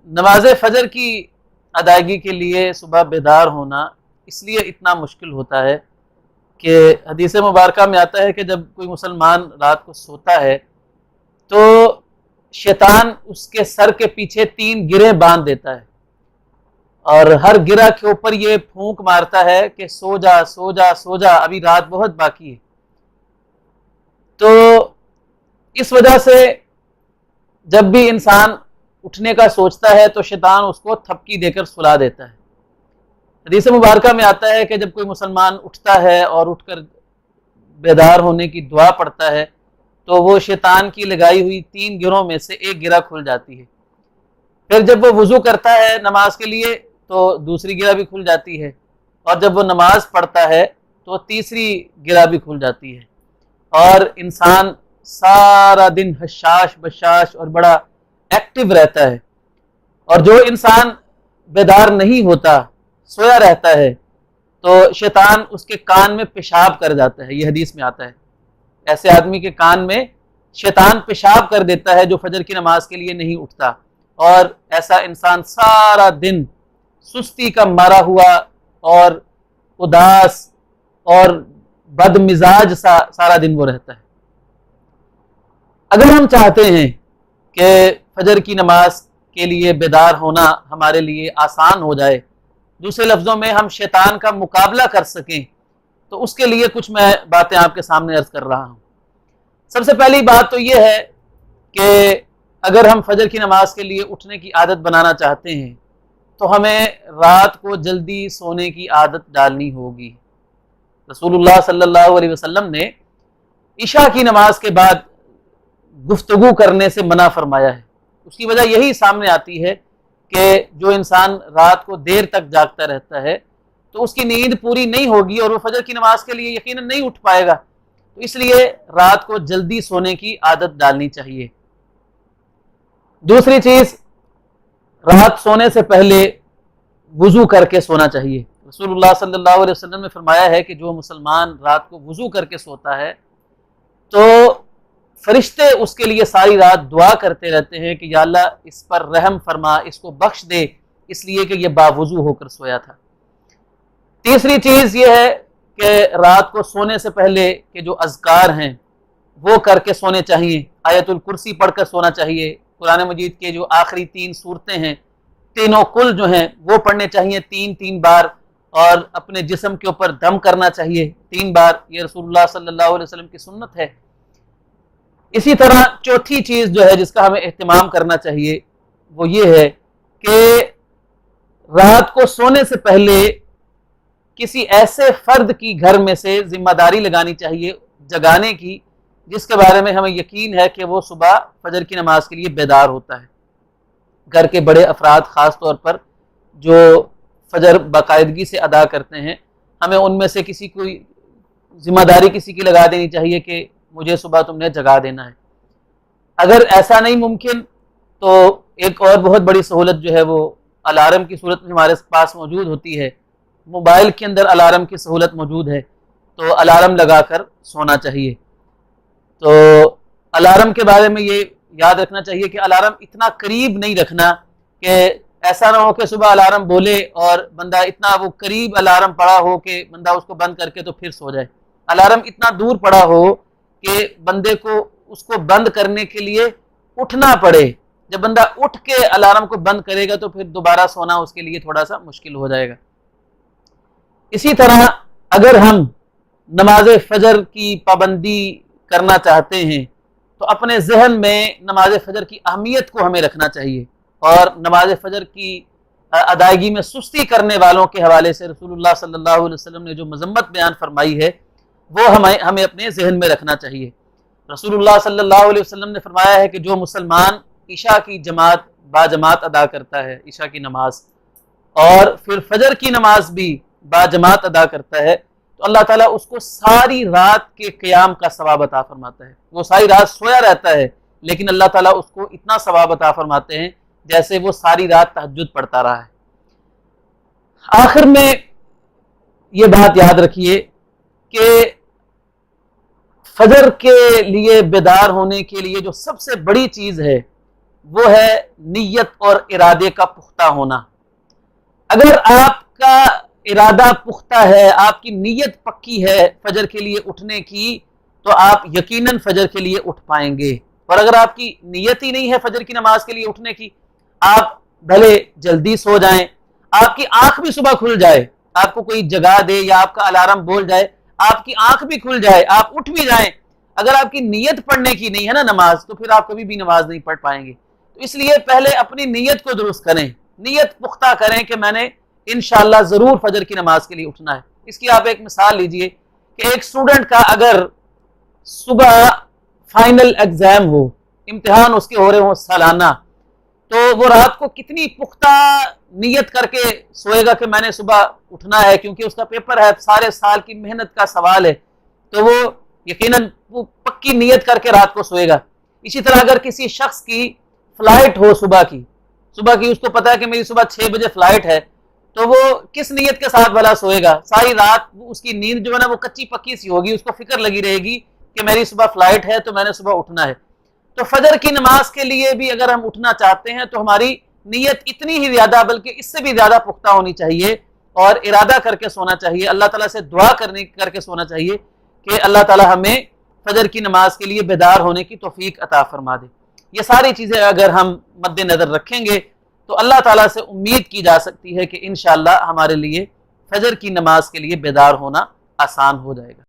نماز فجر کی ادائیگی کے لیے صبح بیدار ہونا اس لیے اتنا مشکل ہوتا ہے کہ حدیث مبارکہ میں آتا ہے کہ جب کوئی مسلمان رات کو سوتا ہے تو شیطان اس کے سر کے پیچھے 3 گرہیں باندھ دیتا ہے اور ہر گرہ کے اوپر یہ پھونک مارتا ہے کہ سو جا سو جا سو جا، ابھی رات بہت باقی ہے۔ تو اس وجہ سے جب بھی انسان اٹھنے کا سوچتا ہے تو شیطان اس کو تھپکی دے کر سلا دیتا ہے۔ حدیث مبارکہ میں آتا ہے کہ جب کوئی مسلمان اٹھتا ہے اور اٹھ کر بیدار ہونے کی دعا پڑھتا ہے تو وہ شیطان کی لگائی ہوئی 3 گرہوں میں سے ایک گرہ کھل جاتی ہے۔ پھر جب وہ وضو کرتا ہے نماز کے لیے تو دوسری گرہ بھی کھل جاتی ہے، اور جب وہ نماز پڑھتا ہے تو تیسری گرہ بھی کھل جاتی ہے، اور انسان سارا دن حشاش بشاش اور بڑا ایکٹیو رہتا ہے۔ اور جو انسان بیدار نہیں ہوتا، سویا رہتا ہے، تو شیطان اس کے کان میں پیشاب کر جاتا ہے۔ یہ حدیث میں آتا ہے ایسے آدمی کے کان میں شیطان پیشاب کر دیتا ہے جو فجر کی نماز کے لیے نہیں اٹھتا، اور ایسا انسان سارا دن سستی کا مارا ہوا اور اداس اور بد مزاج سارا دن وہ رہتا ہے۔ اگر ہم چاہتے ہیں کہ فجر کی نماز کے لیے بیدار ہونا ہمارے لیے آسان ہو جائے، دوسرے لفظوں میں ہم شیطان کا مقابلہ کر سکیں، تو اس کے لیے کچھ میں باتیں آپ کے سامنے عرض کر رہا ہوں۔ سب سے پہلی بات تو یہ ہے کہ اگر ہم فجر کی نماز کے لیے اٹھنے کی عادت بنانا چاہتے ہیں تو ہمیں رات کو جلدی سونے کی عادت ڈالنی ہوگی۔ رسول اللہ صلی اللہ علیہ وسلم نے عشاء کی نماز کے بعد گفتگو کرنے سے منع فرمایا ہے۔ اس کی وجہ یہی سامنے آتی ہے کہ جو انسان رات کو دیر تک جاگتا رہتا ہے تو اس کی نیند پوری نہیں ہوگی اور وہ فجر کی نماز کے لیے یقیناً نہیں اٹھ پائے گا، تو اس لیے رات کو جلدی سونے کی عادت ڈالنی چاہیے۔ دوسری چیز، رات سونے سے پہلے وضو کر کے سونا چاہیے۔ رسول اللہ صلی اللہ علیہ وسلم نے فرمایا ہے کہ جو مسلمان رات کو وضو کر کے سوتا ہے تو فرشتے اس کے لیے ساری رات دعا کرتے رہتے ہیں کہ یا اللہ اس پر رحم فرما، اس کو بخش دے، اس لیے کہ یہ باوضو ہو کر سویا تھا۔ تیسری چیز یہ ہے کہ رات کو سونے سے پہلے کے جو اذکار ہیں وہ کر کے سونے چاہیے۔ آیت الکرسی پڑھ کر سونا چاہیے۔ قرآن مجید کے جو آخری 3 صورتیں ہیں، تینوں کل جو ہیں وہ پڑھنے چاہیے 3 بار، اور اپنے جسم کے اوپر دم کرنا چاہیے 3 بار۔ یہ رسول اللہ صلی اللہ علیہ وسلم کی سنت ہے۔ اسی طرح چوتھی چیز جو ہے جس کا ہمیں اہتمام کرنا چاہیے وہ یہ ہے کہ رات کو سونے سے پہلے کسی ایسے فرد کی گھر میں سے ذمہ داری لگانی چاہیے جگانے کی جس کے بارے میں ہمیں یقین ہے کہ وہ صبح فجر کی نماز کے لیے بیدار ہوتا ہے۔ گھر کے بڑے افراد خاص طور پر جو فجر باقاعدگی سے ادا کرتے ہیں، ہمیں ان میں سے کسی کو ذمہ داری کسی کی لگا دینی چاہیے کہ مجھے صبح تم نے جگا دینا ہے۔ اگر ایسا نہیں ممکن تو ایک اور بہت بڑی سہولت جو ہے وہ الارم کی صورت میں ہمارے پاس موجود ہوتی ہے۔ موبائل کے اندر الارم کی سہولت موجود ہے، تو الارم لگا کر سونا چاہیے۔ تو الارم کے بارے میں یہ یاد رکھنا چاہیے کہ الارم اتنا قریب نہیں رکھنا کہ ایسا نہ ہو کہ صبح الارم بولے اور بندہ اتنا وہ قریب الارم پڑا ہو کہ بندہ اس کو بند کر کے تو پھر سو جائے۔ الارم اتنا دور پڑا ہو کہ بندے کو اس کو بند کرنے کے لیے اٹھنا پڑے۔ جب بندہ اٹھ کے الارم کو بند کرے گا تو پھر دوبارہ سونا اس کے لیے تھوڑا سا مشکل ہو جائے گا۔ اسی طرح اگر ہم نماز فجر کی پابندی کرنا چاہتے ہیں تو اپنے ذہن میں نماز فجر کی اہمیت کو ہمیں رکھنا چاہیے، اور نماز فجر کی ادائیگی میں سستی کرنے والوں کے حوالے سے رسول اللہ صلی اللہ علیہ وسلم نے جو مذمت بیان فرمائی ہے وہ ہمیں اپنے ذہن میں رکھنا چاہیے۔ رسول اللہ صلی اللہ علیہ وسلم نے فرمایا ہے کہ جو مسلمان عشاء کی جماعت باجماعت ادا کرتا ہے، عشاء کی نماز، اور پھر فجر کی نماز بھی باجماعت ادا کرتا ہے، تو اللہ تعالیٰ اس کو ساری رات کے قیام کا ثواب عطا فرماتا ہے۔ وہ ساری رات سویا رہتا ہے لیکن اللہ تعالیٰ اس کو اتنا ثواب عطا فرماتے ہیں جیسے وہ ساری رات تہجد پڑھتا رہا ہے۔ آخر میں یہ بات یاد رکھیے کہ فجر کے لیے بیدار ہونے کے لیے جو سب سے بڑی چیز ہے وہ ہے نیت اور ارادے کا پختہ ہونا۔ اگر آپ کا ارادہ پختہ ہے، آپ کی نیت پکی ہے فجر کے لیے اٹھنے کی، تو آپ یقیناً فجر کے لیے اٹھ پائیں گے۔ اور اگر آپ کی نیت ہی نہیں ہے فجر کی نماز کے لیے اٹھنے کی، آپ بھلے جلدی سو جائیں، آپ کی آنکھ بھی صبح کھل جائے، آپ کو کوئی جگا دے یا آپ کا الارم بول جائے، آپ کی آنکھ بھی کھل جائے، آپ اٹھ بھی جائیں، اگر آپ کی نیت پڑھنے کی نہیں ہے نا نماز، تو پھر آپ کبھی بھی نماز نہیں پڑھ پائیں گے۔ تو اس لیے پہلے اپنی نیت کو درست کریں، نیت پختہ کریں کہ میں نے انشاءاللہ ضرور فجر کی نماز کے لیے اٹھنا ہے۔ اس کی آپ ایک مثال لیجئے کہ ایک اسٹوڈنٹ کا اگر صبح فائنل ایگزام ہو، امتحان اس کے ہو رہے ہوں سالانہ، تو وہ رات کو کتنی پختہ نیت کر کے سوئے گا کہ میں نے صبح اٹھنا ہے، کیونکہ اس کا پیپر ہے، سارے سال کی محنت کا سوال ہے، تو وہ یقیناً وہ پکی نیت کر کے رات کو سوئے گا۔ اسی طرح اگر کسی شخص کی فلائٹ ہو صبح کی اس کو پتا ہے کہ میری صبح 6 بجے فلائٹ ہے، تو وہ کس نیت کے ساتھ بھلا سوئے گا؟ ساری رات اس کی نیند جو ہے نا وہ کچی پکی سی ہوگی، اس کو فکر لگی رہے گی کہ میری صبح فلائٹ ہے تو میں نے صبح اٹھنا ہے۔ تو فجر کی نماز کے لیے بھی اگر ہم اٹھنا چاہتے ہیں تو ہماری نیت اتنی ہی زیادہ بلکہ اس سے بھی زیادہ پختہ ہونی چاہیے، اور ارادہ کر کے سونا چاہیے، اللہ تعالیٰ سے دعا کر کے سونا چاہیے کہ اللہ تعالیٰ ہمیں فجر کی نماز کے لیے بیدار ہونے کی توفیق عطا فرما دے۔ یہ ساری چیزیں اگر ہم مد نظر رکھیں گے تو اللہ تعالیٰ سے امید کی جا سکتی ہے کہ انشاءاللہ ہمارے لیے فجر کی نماز کے لیے بیدار ہونا آسان ہو جائے گا۔